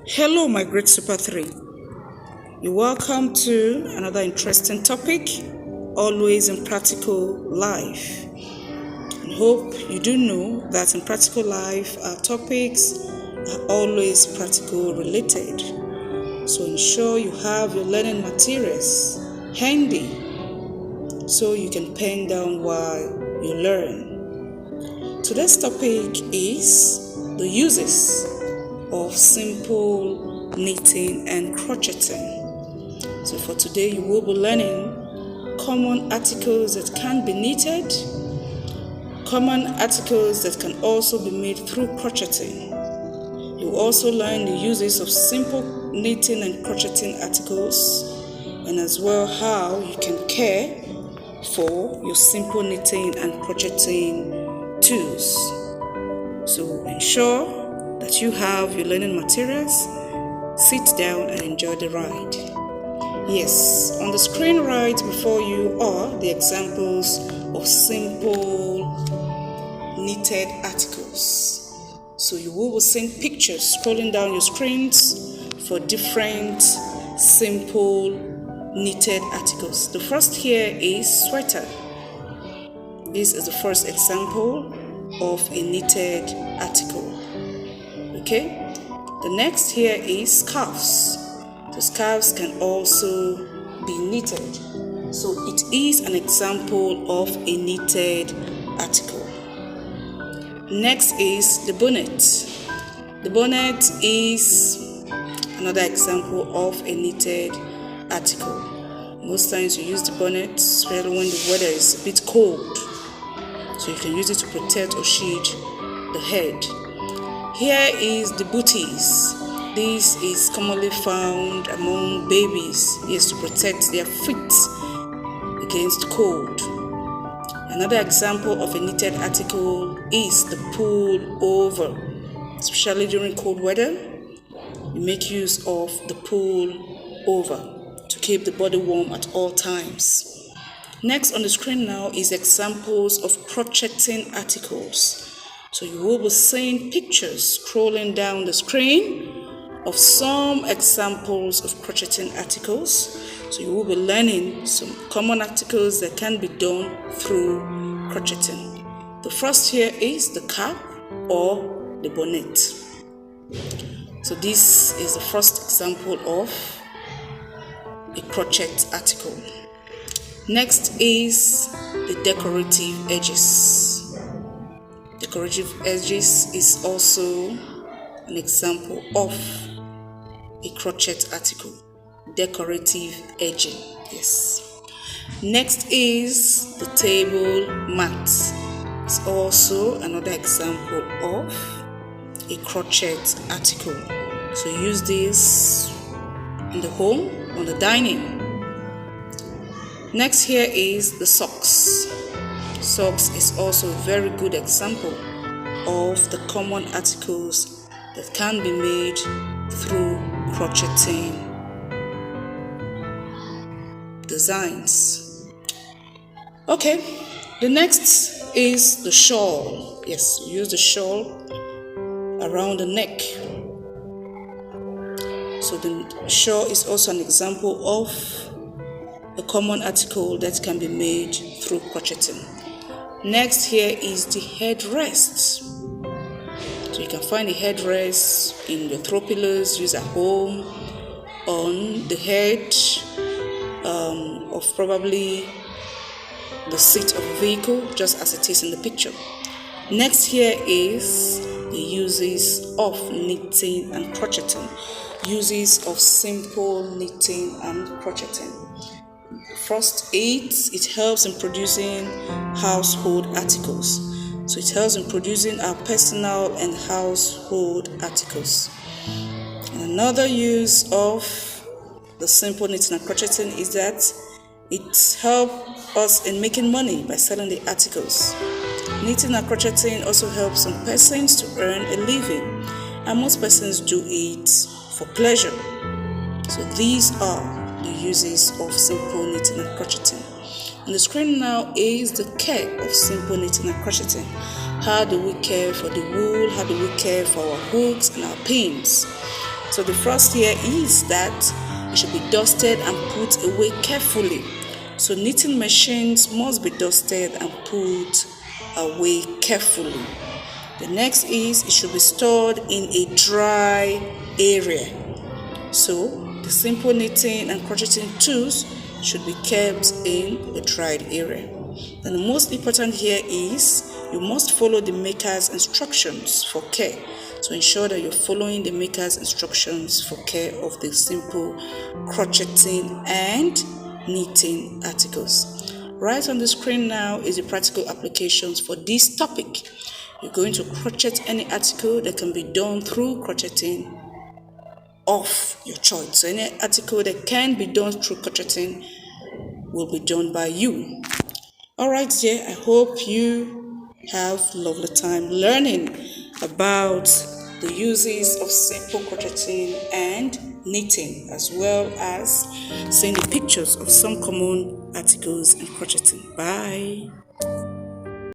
Hello, my great Super 3. You're welcome to another interesting topic, always in practical life. I hope you do know that in practical life, our topics are always practical related. So ensure you have your learning materials handy so you can pen down while you learn. Today's topic is the uses of simple knitting and crocheting. So for today you will be learning common articles that can be knitted, common articles that can also be made through crocheting. You will also learn the uses of simple knitting and crocheting articles, and as well how you can care for your simple knitting and crocheting tools. So ensure that you have your learning materials, sit down and enjoy the ride. Yes, on the screen right before you are the examples of simple knitted articles. So you will be seeing pictures scrolling down your screens for different simple knitted articles. The first here is sweater. This is the first example of a knitted article. Okay, the next here is scarves. The scarves can also be knitted, so it is an example of a knitted article. Next is the bonnet. The bonnet is another example of a knitted article. Most times you use the bonnet, especially when the weather is a bit cold, so you can use it to protect or shield the head. Here is the booties. This is commonly found among babies, to protect their feet against cold. Another example of a knitted article is the pull over. Especially during cold weather, you make use of the pull over to keep the body warm at all times. Next on the screen now is examples of crocheting articles. So you will be seeing pictures scrolling down the screen of some examples of crocheting articles. So you will be learning some common articles that can be done through crocheting. The first here is the cap or the bonnet. So this is the first example of a crochet article. Next is the decorative edges. Decorative edges is also an example of a crochet article. Decorative edging, yes. Next is the table mat. It's also another example of a crochet article. So use this in the home, on the dining. Next here is the socks. Socks is also a very good example of the common articles that can be made through crocheting designs. Okay, the next is the shawl. Yes, we use the shawl around the neck. So the shawl is also an example of a common article that can be made through crocheting. Next here is the headrest. So you can find the headrest in the throw pillows used at home, on the head of probably the seat of a vehicle, just as it is in the picture. Next here is the uses of knitting and crocheting. Uses of simple knitting and crocheting. First, it helps in producing household articles. So it helps in producing our personal and household articles. And another use of the simple knitting and crocheting is that it helps us in making money by selling the articles. Knitting and crocheting also helps some persons to earn a living, and most persons do it for pleasure. So these are the uses of simple knitting and crocheting. On the screen now is the care of simple knitting and crocheting. How do we care for the wool? How do we care for our hooks and our pins? So the first here is that it should be dusted and put away carefully. So knitting machines must be dusted and put away carefully. The next is it should be stored in a dry area. So the simple knitting and crocheting tools should be kept in a dried area. And the most important here is you must follow the maker's instructions for care. So ensure that you're following the maker's instructions for care of the simple crocheting and knitting articles. Right on the screen now is the practical applications for this topic. You're going to crochet any article that can be done through crocheting of your choice. So any article that can be done through crocheting will be done by you. Alright, yeah, I hope you have lovely time learning about the uses of simple crocheting and knitting, as well as seeing the pictures of some common articles in crocheting. Bye.